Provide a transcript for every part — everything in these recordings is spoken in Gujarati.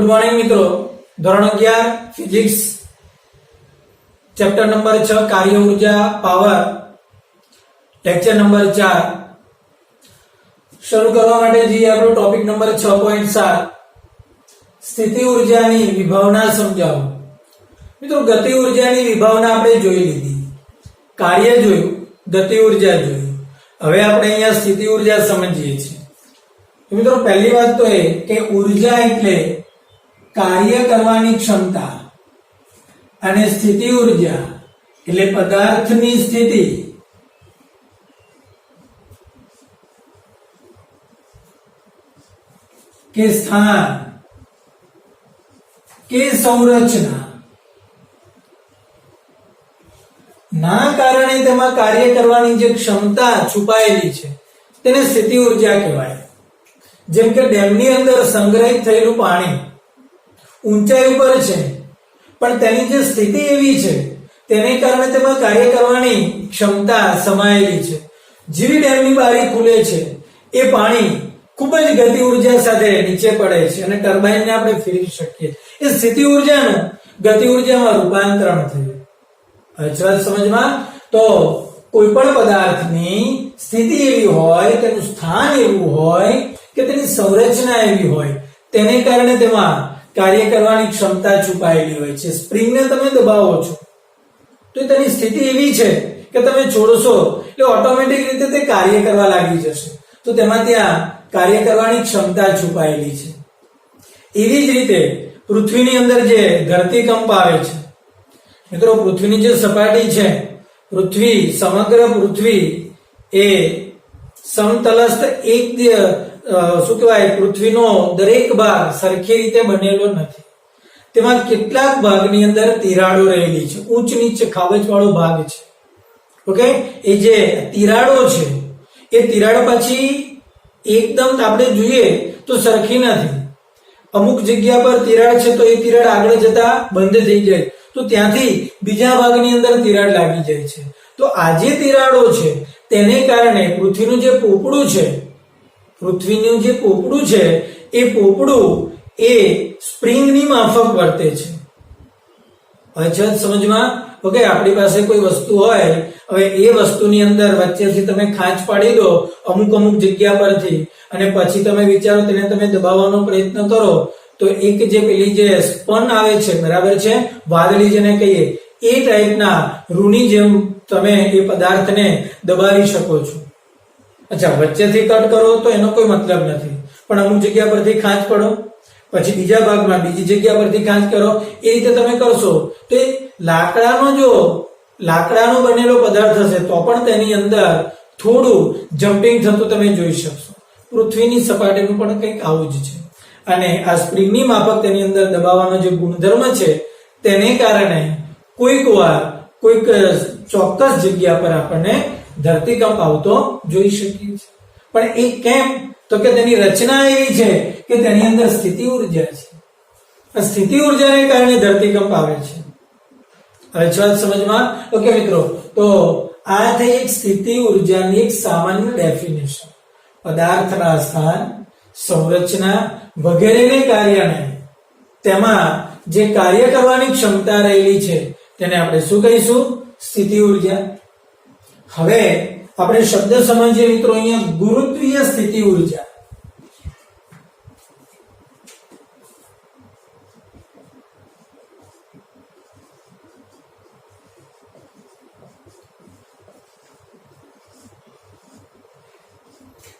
गुड मॉर्निंग मित्रों, धोरण 11 फिजिक्स चैप्टर नंबर 6 कार्य ऊर्जा पावर लेक्चर नंबर 4 શરૂ કરવા માટે જે આપણો ટોપિક નંબર 6.7 સ્થિતિ ઊર્જાની વિભાવના સમજાવો। મિત્રો ગતિ ઊર્જાની વિભાવના આપણે જોઈ લીધી, કાર્ય જોયું, ગતિ ઊર્જા જોયું। હવે આપણે અહીંયા સ્થિતિ ઊર્જા સમજીએ છીએ। મિત્રો પહેલી વાત તો એ કે ઊર્જા એટલે કાર્ય કરવાની ક્ષમતા અને સ્થિતિ ઊર્જા એટલે પદાર્થની સ્થિતિ के स्थान के संरचना ना कारणे तेमां कार्य करवानी जे क्षमता છુપાયેલી છે તેને સ્થિતિ ઊર્જા કહેવાય। જેમ કે ડેમની અંદર સંગ્રહિત થયેલું પાણી ઊંચાઈ ઉપર છે પણ તેની જે સ્થિતિ એવી છે તેને કારણે તેમાં કાર્ય કરવાની ક્ષમતા સમાયેલી છે। જેવી ડેમની બારી ખુલે છે એ પાણી खूब ज गति ऊर्जा साथे नीचे पड़े छे अने टर्बाइन ने आपणे फेरवी शकीए। ए स्थिति ऊर्जानुं गति ऊर्जामां रूपांतरण थयुं। अचरज समजमां तो कोईपण पदार्थनी स्थिति एवी होय, तेनुं स्थान एवुं होय के तेनी संरचना एवी होय, तेने कारणे तेमां कार्य करवानी क्षमता छुपायेली होय छे। स्प्रिंग ने तमे दबावो छो तो तेनी स्थिति एवी छे के तमे छोड़शो એટલે ઓટોમેટિક રીતે તે કાર્ય કરવા લાગી જશે, તો તેમાં ત્યાં कार्य करवानी क्षमता छुपायेली छे। एवी ज रीते पृथ्वीनी अंदर जे धरतीकंप आवे छे, मित्रों पृथ्वीनी जे सपाटी छे, पृथ्वी समग्र पृथ्वी ए समतलस्थ एक शुं कहेवाय पृथ्वीनो दरेक भाग सरखी रीते बनेलो नथी। तेमां કેટલાક ભાગની અંદર તિરાડો રહેલી છે, ઊંચ નીચ ખાવજવાળો ભાગ છે। ઓકે, એ જે તિરાડો છે એ તિરાડ પછી एकदम આપણે જોઈએ તો સરખી નથી। અમુક જગ્યા પર તિરાડ છે તો એ તિરાડ આગળ જતા બંધ થઈ જાય, તો ત્યાંથી બીજા ભાગની અંદર તિરાડ લાગી જાય છે। તો આ જે તિરાડો છે તેને કારણે પૃથ્વીનું જે પોપડું છે, પૃથ્વીનું જે પોપડું છે એ પોપડું એ સ્પ્રિંગની માફક વર્તે છે। અચ્છા સમજમાં? ઓકે, આપણી પાસે કોઈ વસ્તુ હોય, હવે એ વસ્તુની અંદર વચ્ચેથી તમે ખાંચ પાડી દો અમુક અમુક જગ્યા પરથી અને પછી તમે વિચારો તેને તમે દબાવવાનો પ્રયત્ન કરો તો એક જે પેલી જે સ્પન આવે છે, બરાબર છે, વાદળી જેને કહીએ, એ ટાઈપના રૂની જેમ તમે એ પદાર્થને દબાવી શકો છો। અચ્છા, વચ્ચેથી કટ કરો તો એનો કોઈ મતલબ નથી, પણ અમુક જગ્યા પરથી ખાંચ પડો, પછી બીજા ભાગમાં બીજી જગ્યા પરથી ખાંચ કરો, એ રીતે તમે કરશો તો લાકડાનો જો લાકડાનો બનેલો પદાર્થ હશે તો પણ તેની અંદર થોડું જમ્પિંગ થતું તમે જોઈ શકશો। પૃથ્વીની સપાટીનું પણ કંઈક આવું જ છે અને આ સ્પ્રિંગની માફક તેની અંદર દબાવવાનો જે ગુણધર્મ છે તેને કારણે કોઈકવાર કોઈક ચોક્કસ જગ્યા પર આપણને ધરતીકંપ આવતો જોઈ શકીએ છીએ। પણ એ કેમ? તો કે તેની રચના એવી છે કે તેની અંદર સ્થિતિ ઊર્જા છે। આ સ્થિતિ ઊર્જાને કારણે ધરતીકંપ આવે છે। अच्छा समझमा? ओके मित्रों, तो आ थी एक स्थिति ऊर्जानी एक सामान्य डेफिनेशन। पदार्थना स्थान, संरचना वगैरेने कार्यने तेमां जे कार्य करवानी क्षमता रहेली छे तेने आपणे शुं कहीशुं? स्थिति ऊर्जा। हवे आपणे शब्द समजीए मित्रों, अहींया गुरुत्वीय स्थिति ऊर्जा।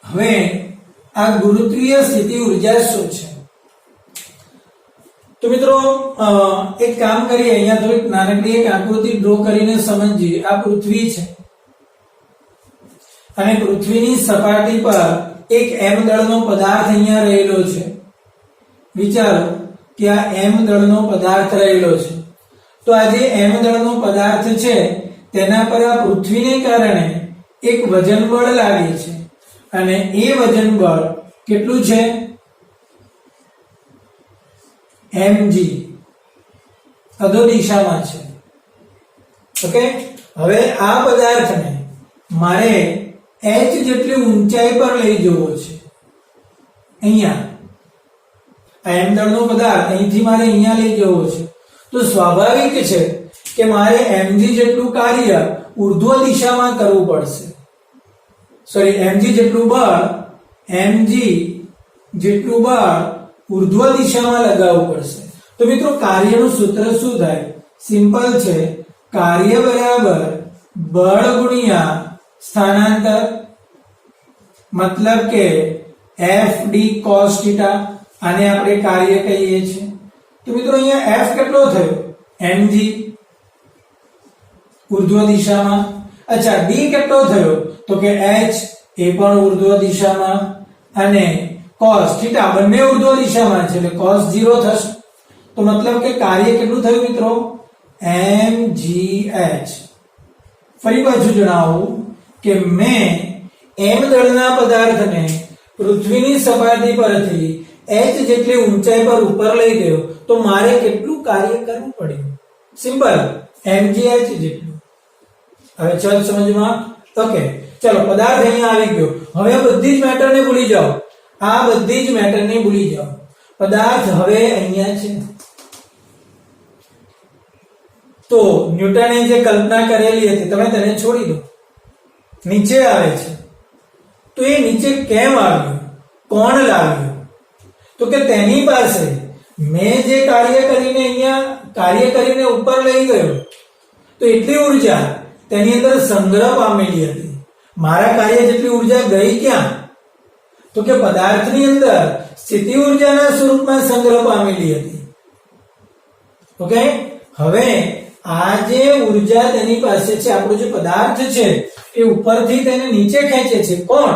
હવે આ ગુરુત્વીય સ્થિતિ ઊર્જા શું છે? તો મિત્રો એક કામ કરીએ, અહીંયા થોડી નાનકડી એક આકૃતિ ડ્રો કરીને સમજીએ। આ પૃથ્વી છે અને પૃથ્વીની સપાટી પર એક m દળનો પદાર્થ અહીંયા રહેલો છે। વિચારો કે આ m દળનો પદાર્થ રહેલો છે, તો આ જે m દળનો પદાર્થ છે તેના પર આ પૃથ્વીને કારણે એક વજન બળ લાગે છે અને એ વજન બળ કેટલું છે? mg અધો દિશામાં છે। ઓકે, હવે આ પદાર્થને મારે h જેટલી ઊંચાઈ પર લઈ જવો છે। અહીંયા આ m દળનો પદાર્થ અહીંથી મારે અહીંયા લઈ જવો છે, તો સ્વાભાવિક છે કે મારે mg જેટલું કાર્ય ઉર્ધ્વ દિશામાં કરવું પડશે. સોરી, mg જેટલું બળ ઉર્ધ્વ દિશામાં લગાવવું પડશે. તો મિત્રો કાર્યનું સૂત્ર શું થાય? સિમ્પલ છે, કાર્ય બરાબર બળ ગુણ્યા સ્થાનાંતર, મતલબ કે FD cos θ. આને આપણે કાર્ય કહીએ છીએ. તો મિત્રો અહીંયા F કેટલો થયો? mg ઉર્ધ્વ દિશામાં. અચ્છા, D કેટલો થયો? તો કે h એ પણ ઉર્ધ્વ દિશામાં, અને cos θ બંને ઉર્ધ્વ દિશામાં છે એટલે cos 0 થશે. તો મતલબ કે કાર્ય કેટલું થયું મિત્રો? mgh. ફરી પાછું જણાવું કે મેં m દળના પદાર્થને પૃથ્વીની સપાટી પરથી h જેટલી ઊંચાઈ પર ઉપર લઈ ગયો, તો મારે કેટલું કાર્ય કરવું પડ્યું? સિમ્પલ, mgh જેટલું. હવે ચાલ સમજમાં. ઓકે, ચલો પદાર્થ અહીંયા આવી ગયો. હવે બધી જ મેટરને ભૂલી જાઓ, આ બધી જ મેટરને ભૂલી જાઓ. પદાર્થ હવે અહીંયા છે. તો ન્યૂટને જે કલ્પના કરેલી હતી તમે તેને છોડી દો, નીચે આવે છે. તો એ નીચે કેમ આવ્યું? કોણ લાવ્યું? તો કે તેની પાસે મેં જે કાર્ય કરીને ઉપર લઈ ગયો, તો એટલી ઉર્જા તેની અંદર સંગ્રહ પામેલી હતી. મારા કાર્ય જેટલી ઉર્જા ગઈ ક્યાં? તો કે પદાર્થની અંદર સ્થિતિ ઉર્જાના સ્વરૂપમાં સંગ્રહ પામેલી હતી. ઓકે, હવે આ જે ઉર્જા તેની પાસે છે, આપણો જે પદાર્થ છે એ ઉપરથી તેને નીચે ખેંચે છે. કોણ?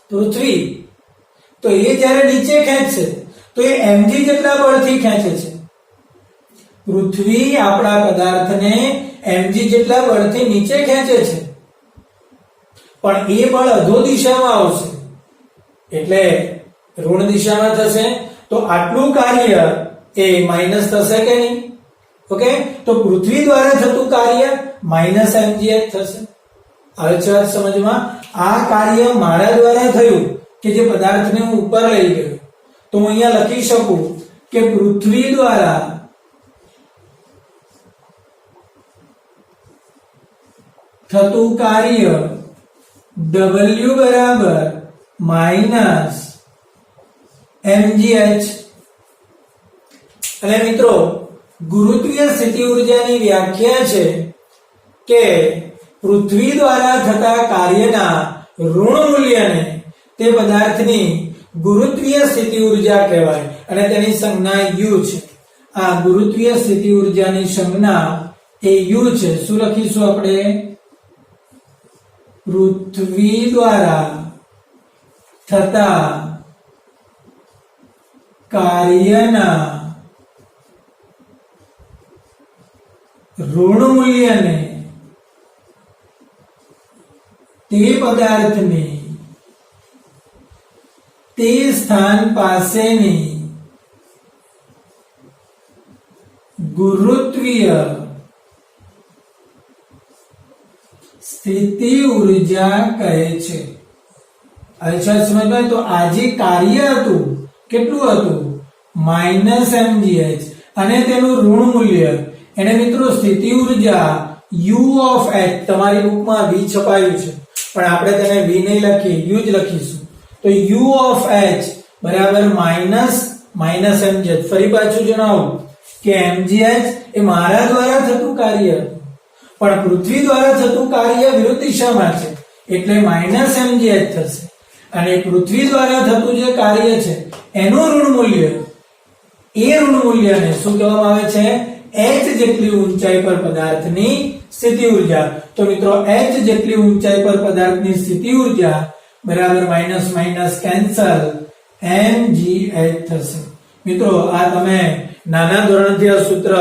પૃથ્વી. તો એ જ્યારે નીચે ખેંચશે તો એ mg જેટલા બળથી ખેંચે છે. પૃથ્વી આપણા પદાર્થને mg જેટલા બળથી નીચે ખેંચે છે, પણ એ બળ અધો દિશામાં આવશે એટલે ઋણ દિશામાં થશે. તો આટલું કાર્ય એ માઈનસ થશે કે નહીં? ઓકે, તો પૃથ્વી દ્વારા થતું કાર્ય માઈનસ mgh થશે. હવે ચાલ સમજમાં. આ કાર્ય મારા દ્વારા થયું કે જે પદાર્થને હું ઉપર લઈ ગયો, તો હું અહીંયા લખી શકું કે પૃથ્વી દ્વારા થતું કાર્ય W બરાબર માઈનસ mgh. અને મિત્રો ગુરુત્વીય સ્થિતિ ઉર્જાની વ્યાખ્યા છે કે પૃથ્વી દ્વારા થતા કાર્યના ઋણ મૂલ્યને તે પદાર્થની ગુરુત્વીય સ્થિતિ ઉર્જા કહેવાય અને તેની સંજ્ઞા u છે. આ ગુરુત્વીય સ્થિતિ ઉર્જાની સંજ્ઞા એ u છે. શું લખીશું આપણે? પૃથ્વી દ્વારા થતા કાર્યના ઋણ મૂલ્યને તે પદાર્થની તે સ્થાન પાસેની ગુરુત્વીય સ્થિતિ ઉર્જા કહે છે. અચ્છા સમજમાં. તો આ જે કાર્ય હતું કેટલું હતું? માઈનસ mgh અને તેનું ઋણ મૂલ્ય એને મિત્રો સ્થિતિ ઉર્જા u of h. તમારી બુકમાં v છપાયું છે પણ આપણે તેને v નહીં લખીએ, u જ લખીશું. તો u of h બરાબર માઈનસ mgh. ફરી પાછું જણાવું કે mgh એ મારા દ્વારા થતું કાર્ય હતું, પણ પૃથ્વી દ્વારા થતું કાર્ય વિરુદ્ધ દિશામાં છે એટલે માઈનસ mgh થશે. અને પૃથ્વી દ્વારા થતું જે કાર્ય છે એનું ઋણ મૂલ્ય, એ ઋણ મૂલ્યને શું કહેવામાં આવે છે? h જેટલી ઊંચાઈ પર પદાર્થની સ્થિતિ ઉર્જા. તો મિત્રો h જેટલી ઊંચાઈ પર પદાર્થની સ્થિતિ ઉર્જા બરાબર માઈનસ માઈનસ કેન્સલ mgh થશે. મિત્રો આ તમે નાના ધોરણથી આ સૂત્ર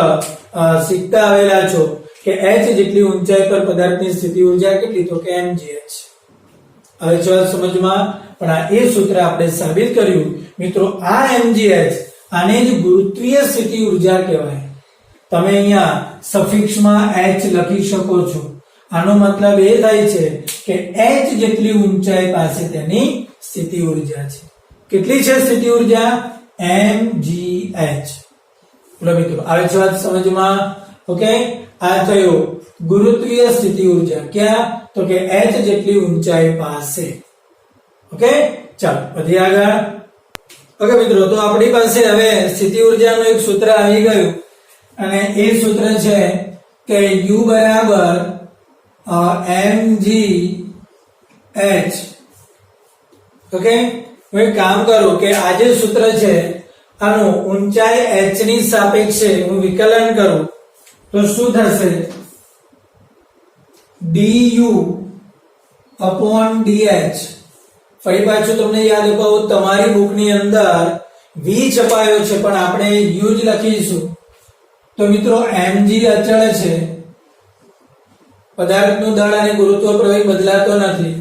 શીખતા આવેલા છો કે h જેટલી ઊંચાઈ પર પદાર્થની સ્થિતિ ઉર્જા કેટલી? તો કે mgh. હવે ચાલો સમજમાં. પણ આ એ સૂત્ર આપણે સાબિત કર્યું. મિત્રો આ mgh આને જ ગુરુત્વીય સ્થિતિ ઉર્જા કહેવાય. તમે અહીંયા સફિક્સમાં h લખી શકો છો. આનો મતલબ એ થાય છે કે h જેટલી ઊંચાઈ પાસે તેની સ્થિતિ ઉર્જા છે. કેટલી છે સ્થિતિ ઉર્જા? mgh. બોલો મિત્રો, આવે છે વાત સમજમાં? ઓકે, આ થયો ગુરુત્વીય સ્થિતિ ઊર્જા ક્યાં? તો કે h જેટલી ઊંચાઈ પાસે. ઓકે, ચાલો વધી આગળ. ઓકે મિત્રો, તો આપણી પાસે હવે સ્થિતિ ઊર્જાનું એક સૂત્ર આવી ગયું અને એ સૂત્ર છે કે U બરાબર mgh. ઓકે, હવે કામ કરો કે આ જે સૂત્ર છે આનું ઊંચાઈ h ની સાપેક્ષે હું વિકલન કરું તો શું થશે? du upon dh. ફરી પાછું તમને યાદ અપાવું, તમારી બુકની અંદર v છપાયો છે પણ આપણે u જ લખીશું. તો મિત્રો mg અચળ છે, પદાર્થનું દળ અને ગુરુત્વ પ્રવેગ બદલાતો નથી,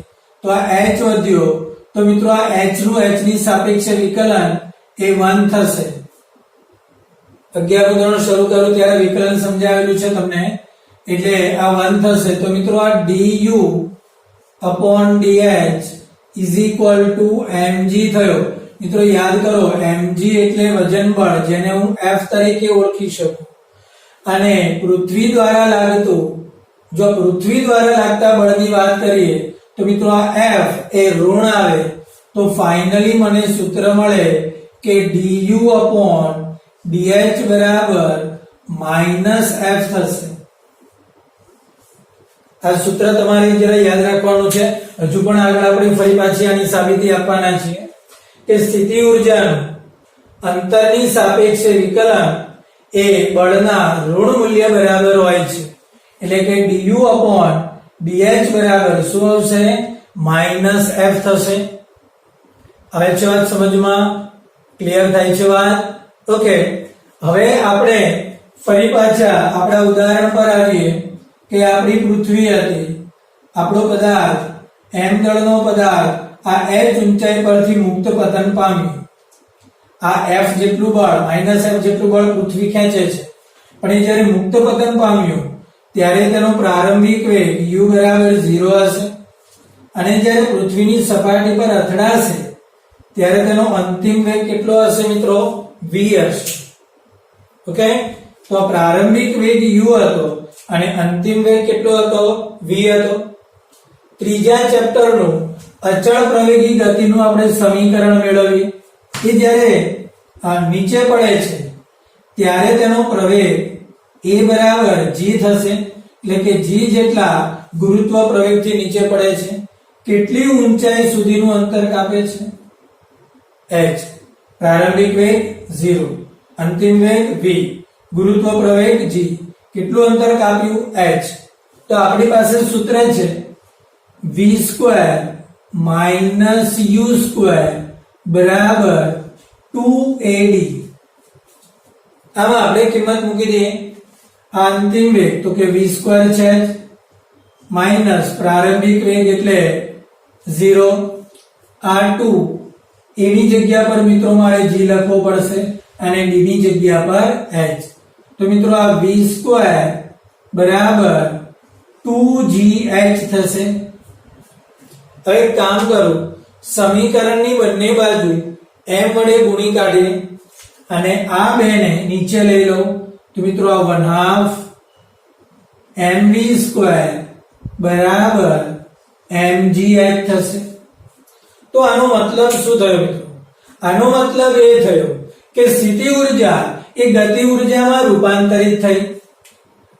તો આ h વધ્યો. તો મિત્રો આ h નું h ની સાપેક્ષે વિકલન એ 1 થશે. 11 ધોરણ શરૂ કરું ત્યારે વિકલન સમજાવેલું છે તમને, એટલે આ 1 થશે. તો મિત્રો આ du upon dh is equal to mg થયો. મિત્રો યાદ કરો, mg એટલે વજન બળ, જેને હું F તરીકે ઓળખી શકું. અને પૃથ્વી દ્વારા લાગતું, જો પૃથ્વી દ્વારા લાગતા બળની વાત કરીએ તો મિત્રો આ F એ ઋણ આવે. તો ફાઇનલી મને સૂત્ર મળે કે du upon dh બરાબર -F થશે. આ સૂત્ર તમારે જરા યાદ રાખવાનું છે. હજુ પણ આગળ આપણે ફરી પાછી આની સાબિતી આપવાના છીએ કે સ્થિતિ ઊર્જાનું અંતરની સાપેક્ષે વિકલન એ બળના ઋણ મૂલ્ય બરાબર હોય છે. એટલે કે du upon dh બરાબર શું આવશે? -F થશે. હવે છે વાત સમજમાં? ક્લિયર થાય છે વાત? ઓકે, હવે આપણે ફરી પાછા આપણા ઉદાહરણ પર આવીએ કે આપણી પૃથ્વી હતી, આપણો પદાર્થ m દળનો પદાર્થ આ h ઊંચાઈ પરથી મુક્ત પતન પામ્યું. આ F જેટલું બળ, -F જેટલું બળ પૃથ્વી ખેંચે છે, પણ એ જ્યારે મુક્ત પતન પામ્યું ત્યારે તેનો પ્રારંભિક વેગ u બરાબર 0 હશે અને જ્યારે પૃથ્વીની સપાટી પર અથડાશે ત્યારે તેનો અંતિમ વેગ કેટલો હશે મિત્રો? v હશે. ઓકે, તો પ્રારંભિક વેગ u હતો અને અંતિમ વેગ કેટલો હતો? v હતો. ત્રીજા ચેપ્ટરનું અચળ પ્રવેગી ગતિનું આપણે સમીકરણ મેળવીએ કે જ્યારે નીચે પડે છે ત્યારે તેનો પ્રવેગ a બરાબર g થશે. એટલે કે g જેટલા ગુરુત્વ પ્રવેગથી નીચે પડે છે, કેટલી ઊંચાઈ સુધીનું અંતર કાપે છે? h. પ્રારંભિક વેગ 0, અંતિમ વેગ v, ગુરુત્વ પ્રવેગ g. કેટલું અંતર કાપ્યું? h. તો આપણી પાસે સૂત્ર છે v² - u² બરાબર 2ad. આમાં આપણે કિંમત મૂકી દઈએ. આ અંતિમ વેગ તો કે v² છે માઈનસ પ્રારંભિક વેગ એટલે 0, આ 2 a ની જગ્યા પર મિત્રો મારે g લખવો પડશે અને d ની જગ્યા પર h. તો મિત્રો આ v² બરાબર 2gh થશે. હવે કામ કરું, સમીકરણની બંને બાજુ m વડે ગુણી કાઢીએ અને આ બેને નીચે લઈ લો. તો મિત્રો આ 1/2 mv² બરાબર mgh થશે. તો આનો મતલબ શું થયો મિત્રો? આનો મતલબ એ થયો કે સ્થિતિ ઊર્જા એ ગતિ ઊર્જામાં રૂપાંતરિત થઈ.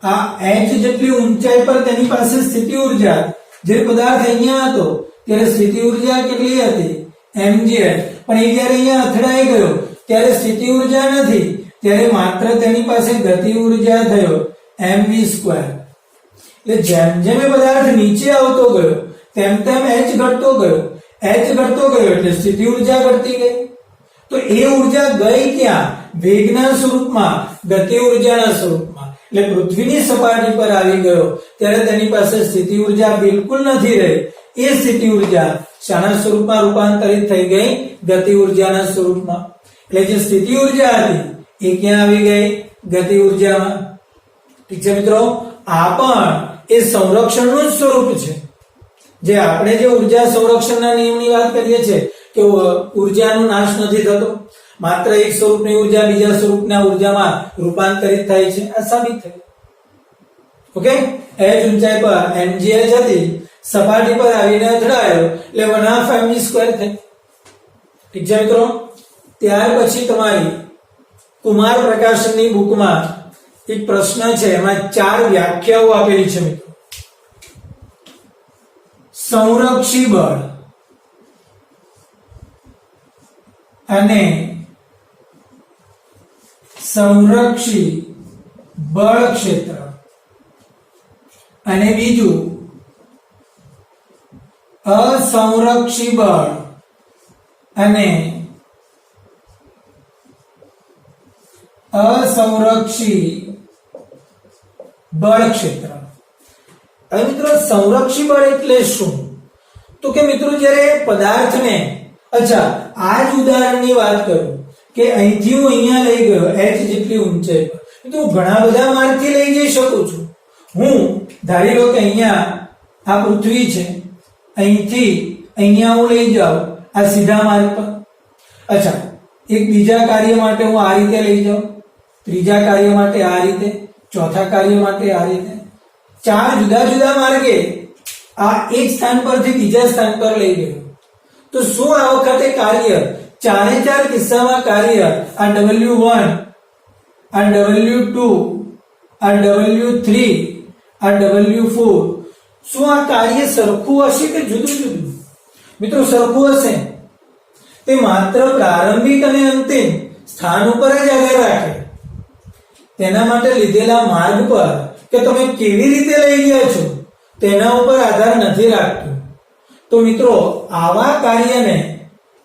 આ h જેટલી ઊંચાઈ પર તેની પાસે સ્થિતિ ઊર્જા, જે પદાર્થ અહીંયા હતો ત્યારે સ્થિતિ ઊર્જા કેટલી હતી? mgh. પણ એ જ્યારે અહીંયા અથડાઈ ગયો ત્યારે સ્થિતિ ઊર્જા નથી, ત્યારે માત્ર તેની પાસે ગતિ ઊર્જા થયો mv². એટલે જેમ જેમ એ પદાર્થ નીચે આવતો ગયો તેમ તેમ h ઘટતો ગયો, h ઘટતો ગયો એટલે સ્થિતિ ઊર્જા ઘટતી ગઈ. તો એ ઊર્જા ગઈ ક્યાં? વેગના સ્વરૂપમાં, ગતિ ઊર્જાના સ્વરૂપમાં. એટલે પૃથ્વીની સપાટી પર આવી ગયો ત્યારે તેની પાસે સ્થિતિ ઊર્જા બિલકુલ નથી રહી. એ સ્થિતિ ઊર્જા શાના સ્વરૂપમાં રૂપાંતરિત થઈ ગઈ? ગતિ ઊર્જાના સ્વરૂપમાં. એટલે જે સ્થિતિ ઊર્જા હતી એ ક્યાં આવી ગઈ? ગતિ ઊર્જામાં. ઠીક છે મિત્રો, આ પણ એ સંરક્ષણનું જ સ્વરૂપ છે. જે આપણે જે ઊર્જા સંરક્ષણના નિયમની વાત કરીએ છીએ કે ઊર્જાનો નાશ નથી થતો, માત્ર એક સ્વરૂપની ઉર્જા બીજા સ્વરૂપના ઉર્જામાં રૂપાંતરિત થાય છે, આ સાબિત થયું. ઓકે, h ઊંચાઈ પર mgh હતી, સપાટી પર આવીને અથડાયો એટલે 1/2 mg² થઈ. ઠીક છે મિત્રો. ત્યાર પછી તમારી કુમાર પ્રકાશનની બુકમાં એક પ્રશ્ન છે, એમાં 4 વ્યાખ્યાઓ આપેલી છે મિત્રો. સંરક્ષી બળ અને સંરક્ષી બળ ક્ષેત્ર, અને બીજું અસંરક્ષી બળ અને અસંરક્ષી બળ ક્ષેત્ર. હવે મિત્રો સંરક્ષી બળ એટલે શું? તો કે મિત્રો જ્યારે પદાર્થને, અચ્છા આ જ ઉદાહરણની વાત કરું કે અહીંથી હું અહીંયા લઈ ગયો h જેટલી ઊંચાઈ પર, તો ઘણા બધા માર્ગથી લઈ જઈ શકું છું. હું ધારી લો કે અહીંયા આ પૃથ્વી છે, અહીંથી અહીંયા હું લઈ જાઉં આ સીધા માર્ગ પર. અચ્છા, એક બીજા કાર્ય માટે હું આ રીતે લઈ જાઉં, ત્રીજા કાર્ય માટે આ રીતે, ચોથા કાર્ય માટે આ રીતે, 4 જુદા જુદા માર્ગે આ એક સ્થાન પરથી બીજા સ્થાન પર લઈ ગયો. તો શું આ વખતે કાર્ય 4 કિસ્સામાં કાર્ય આ W1, આ W2, આ W3, આ W4, શું આ કાર્ય સરખું હશે કે જુદું જુદું? મિત્રો સરખું હશે. તે માત્ર પ્રારંભિક અને અંતિમ સ્થાન ઉપર જ આધાર રાખે. તેના માટે લીધેલા માર્ગ પર કે તમે કેવી રીતે લઈ ગયા છો તેના ઉપર આધાર નથી રાખતું. તો મિત્રો આવા કાર્યને,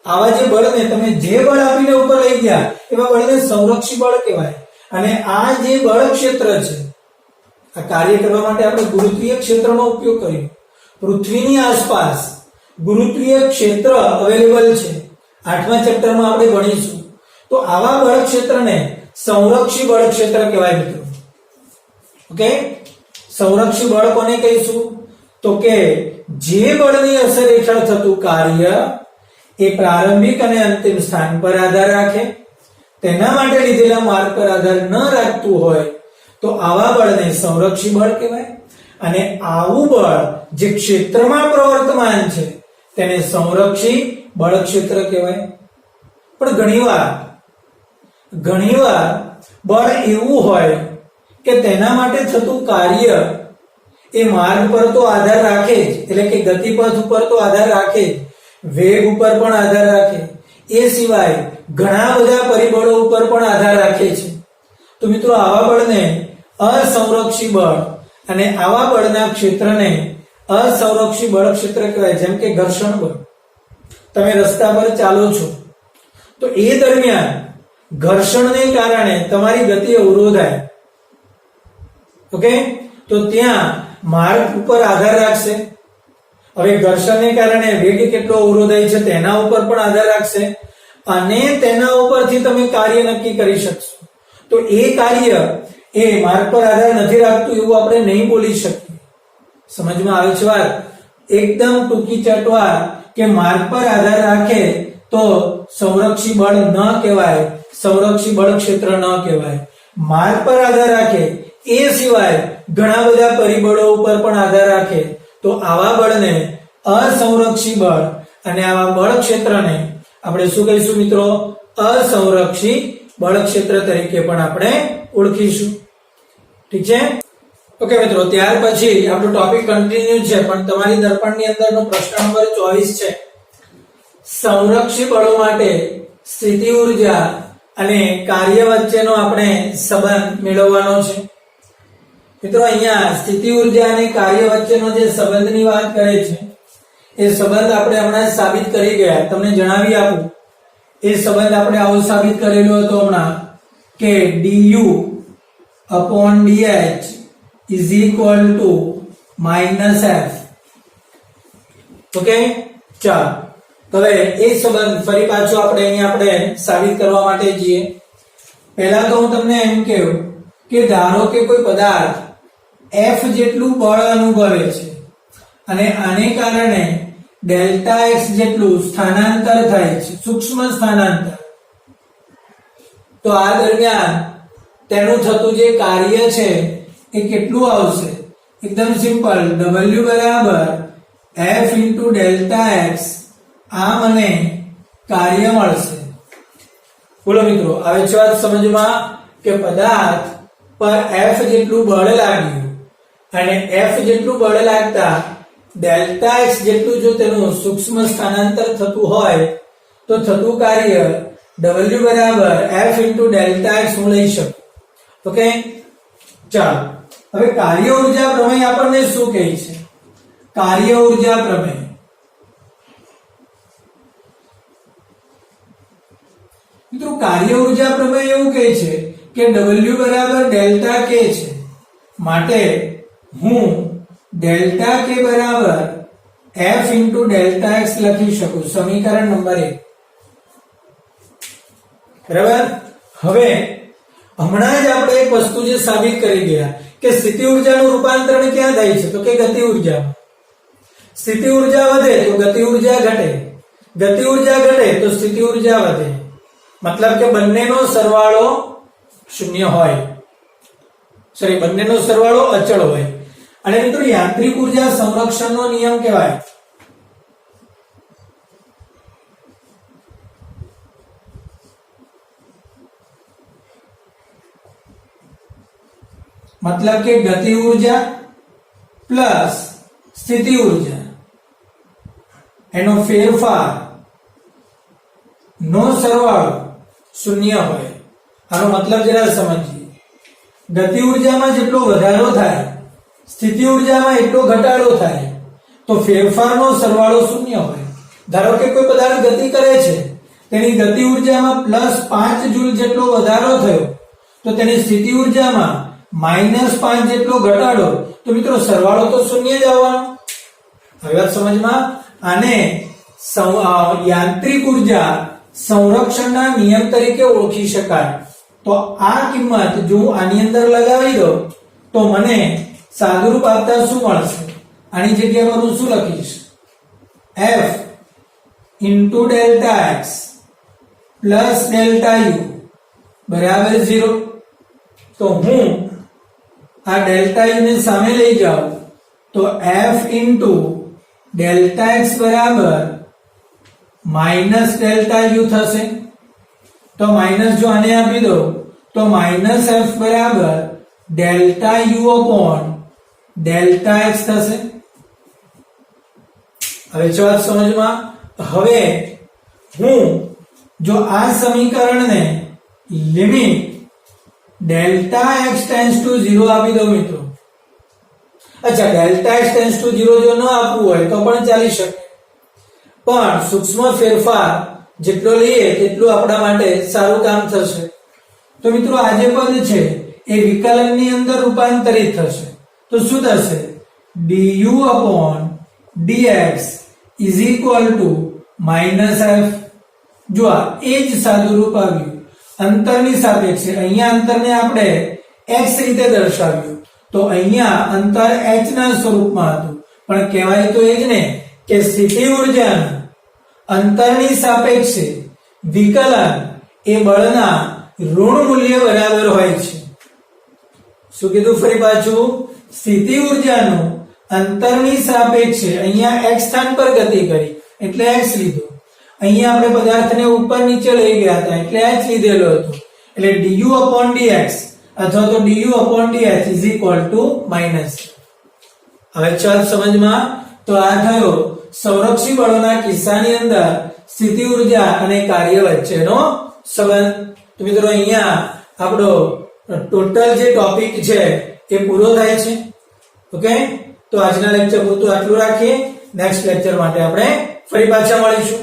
આવા જે બળને તમે જે બળ આપીને ઉપર લઈ ગયા એવા બળને સંરક્ષી બળ કહેવાય. અને આ જે બળ ક્ષેત્ર છે, આ કાર્ય કરવા માટે આપણે ગુરુત્વીય ક્ષેત્રનો ઉપયોગ કર્યો. પૃથ્વીની આસપાસ ગુરુત્વીય ક્ષેત્ર અવેલેબલ છે, 8મા ચેપ્ટરમાં આપણે ભણીશું. તો આવા બળ ક્ષેત્રને સંરક્ષી બળ ક્ષેત્ર કહેવાય મિત્રો. ઓકે, સંરક્ષી બળ કોને કહીશું? તો કે જે બળની અસર હેઠળ થતું કાર્ય એ પ્રારંભિક અને અંતિમ સ્થાન પર આધાર રાખે, તેના માટે લીધેલા માર્ગ પર આધાર ન રાખતું હોય તો આવા બળને સંરક્ષી બળ કહેવાય. અને આવું બળ જે ક્ષેત્રમાં પ્રવર્તમાન છે તેને સંરક્ષી બળ ક્ષેત્ર કહેવાય. પણ ઘણીવાર બળ એવું હોય કે તેના માટે થતું કાર્ય એ માર્ગ પર તો આધાર રાખે જ, એટલે કે ગતિપથ ઉપર તો આધાર રાખે જ, વેગ ઉપર પણ આધાર રાખે, એ સિવાય ઘણા બધા પરિબળો ઉપર પણ આધાર રાખે છે. તો મિત્રો આવા બળને અસંરક્ષી બળ અને આવા બળના ક્ષેત્રને અસંરક્ષી બળ ક્ષેત્ર કહેવાય. જેમ કે ઘર્ષણ બળ. તમે રસ્તા પર ચાલો છો તો એ દરમિયાન ઘર્ષણને કારણે તમારી ગતિ અવરોધાય. ઓકે, તો ત્યાં માર્ગ ઉપર આધાર રાખશે. હવે ઘર્ષણને કારણે વેગ કેટલો અવરોધાય છે તેના ઉપર પણ આધાર રાખશે, અને તેના ઉપરથી તમે કાર્ય નક્કી કરી શકશો. તો એ કાર્ય એ માર્ગ પર આધાર નથી રાખતું એવું આપણે નહીં બોલી શકીએ. સમજમાં આવે છે વાત? એકદમ ટૂંકી ચટવાર કે માર્ગ પર આધાર રાખે તો સંરક્ષી બળ ન કહેવાય, સંરક્ષી બળ ક્ષેત્ર ન કહેવાય. માર્ગ પર આધાર રાખે એ સિવાય ઘણા બધા પરિબળો ઉપર પણ આધાર રાખે તો આવા બળને અસંરક્ષી બળ અને આવા બળ ક્ષેત્રને આપણે શું કહીશું મિત્રો? અસંરક્ષી બળ ક્ષેત્ર તરીકે પણ આપણે ઓળખીશું. ઠીક છે? ઓકે મિત્રો, ત્યાર પછી આપણો ટોપિક કન્ટિન્યુ છે, પણ તમારી દર્પણની અંદરનો પ્રશ્ન નંબર 24 છે. સંરક્ષી બળો માટે સ્થિતિ ઊર્જા અને કાર્ય વચ્ચેનો આપણે સંબંધ મેળવવાનો છે. મિત્રો અહીંયા સ્થિતિ ઊર્જા અને કાર્ય વચ્ચેનો જે સંબંધની વાત કરે છે એ સંબંધ આપણે હમણાં સાબિત કરી ગયા. તમને જણાવી આપું, એ સંબંધ આપણે આવો સાબિત કરેલો હતો હમણાં કે du/dh is equal to -f. Okay, ચાલો હવે એ સંબંધ ફરી પાછો આપણે અહીંયા આપણે સાબિત કરવા માટે જઈએ. પહેલા તો હું તમને એમ કહું કે ધારો કે કોઈ પદાર્થ F જેટલું બળ અનુભવે છે અને આને કારણે ડેલ્ટા x જેટલું સ્થાનાંતર થાય છે, સૂક્ષ્મ સ્થાનાંતર. તો આ દરમિયાન તેનું થતું જે કાર્ય છે એ કેટલું આવશે? એકદમ સિમ્પલ, W બરાબર F into ડેલ્ટા x, આ મને કાર્ય મળશે. બોલો મિત્રો, આવે છે વાત સમજમાં કે પદાર્થ પર F જેટલું બળ લાગ્યું અને F જેટલું બળ લાગતા ડેલ્ટા x જેટલું જો તેનું સૂક્ષ્મ સ્થાનાંતર થતું હોય તો થતું કાર્ય W બરાબર F into ડેલ્ટા x હું લઈ શકું. ઓકે, ચાલો હવે કાર્ય ઊર્જા પ્રમેય આપણને શું કહે છે? કાર્ય ઊર્જા પ્રમેય મિત્રો, કાર્ય ઊર્જા પ્રમેય એવું કહે છે કે W બરાબર ડેલ્ટા k છે, માટે હું ડેલ્ટા k બરાબર F into ડેલ્ટા x લખી શકું. સમીકરણ નંબર 1. બરાબર. હવે હમણાં જ આપણે એક વસ્તુ જે સાબિત કરી ગયા કે સ્થિતિ ઊર્જાનું રૂપાંતરણ ક્યાં થાય છે? તો કે ગતિ ઊર્જામાં. સ્થિતિ ઊર્જા વધે તો ગતિ ઊર્જા ઘટે, ગતિ ઊર્જા ઘટે તો સ્થિતિ ઊર્જા વધે. મતલબ કે બંનેનો સરવાળો શૂન્ય હોય, સોરી, બંનેનો સરવાળો અચળ હોય. અને મિત્રો, યાંત્રિક ઊર્જા સંરક્ષણનો નિયમ કહેવાય. मतलब કે ગતિ ઊર્જા પ્લસ સ્થિતિ ઊર્જા એનો ફેરફાર નો સરવાળો શૂન્ય હોય. આનો મતલબ જરા સમજીએ. ગતિ ઊર્જામાં જેટલો વધારો થાય સ્થિતિ ઊર્જામાં એટલો ઘટાડો થાય તો ફેરફારનો સરવાળો શૂન્ય હોય. ધારો કે કોઈ પદાર્થ ગતિ કરે છે, તેની ગતિ ઊર્જામાં +5 જૂલ જેટલો વધારો થયો તો તેની સ્થિતિ ઊર્જામાં -5 જેટલો ઘટાડો, તો મિત્રો સરવાળો તો શૂન્ય જ આવવાનો. હવે વાત સમજમાં. આને યાંત્રિક ઊર્જા સંરક્ષણના નિયમ તરીકે ઓળખી શકાય. તો આ કિંમત જો આની અંદર લગાવી દો તો મને સાદુરૂપ આપતા શું મળશે? આની જગ્યામાં હું શું લખીશ? F into delta x plus delta u બરાબર 0. તો હું આ ડેલ્ટા u ને સામે લઈ જાઉં તો F into ડેલ્ટા x બરાબર માઈનસ ડેલ્ટા u થશે. તો માઈનસ જો આને આપી દો તો -f બરાબર delta u upon delta x થશે. હવે જો વાત સમજમાં. હવે હું જો આ સમીકરણને limit delta x tends to 0 આપી દઉં મિત્રો. અચ્છા, ડેલ્ટા x ટેન્ડ્સ ટુ 0 જો ન આપવું હોય તો પણ ચાલી શકે, પણ સૂક્ષ્મ ફેરફાર જેટલો લઈએ તેટલું આપણા માટે સારું કામ થશે. તો મિત્રો, આ જે પદ છે એ વિકલનની અંદર રૂપાંતરિત થશે. તો શું થશે? du upon dx is equal to -f. જો આ એ જ સાદું રૂપ આવ્યું અંતરની સાપેક્ષે. અહીંયા અંતરને આપણે x રીતે દર્શાવ્યું તો અહીંયા અંતર h ના સ્વરૂપમાં હતું, પણ કહેવાય તો એ જ ને કે સ્થિતિ ઊર્જાનું અંતરની સાપેક્ષે વિકલન એ બળના ઋણ મૂલ્ય બરાબર હોય છે. શું કીધું ફરી પાછું? સ્થિતિ ઊર્જાનું અંતરની સાપેક્ષે અહીંયા x સ્થાન પર ગતિ કરી એટલે x લીધો, અહીંયા આપણે પદાર્થને ઉપર નીચે લઈ ગયા હતા એટલે h લીધેલો હતો, એટલે du upon dx અથવા તો du upon dh is equal to -. હવે ચાલ સમજમાં. તો આ થયો સંરક્ષી બળોના કિસ્સાની અંદર સ્થિતિ ઊર્જા અને કાર્ય વચ્ચેનો સંબંધ. તો મિત્રો, અહીંયા આપણો ટોટલ જે ટોપિક છે એ પૂરો થાય છે. ઓકે, તો આજના લેક્ચર પૂરતું આટલું રાખીએ. નેક્સ્ટ લેક્ચર માટે આપણે ફરી પાછા મળીશું.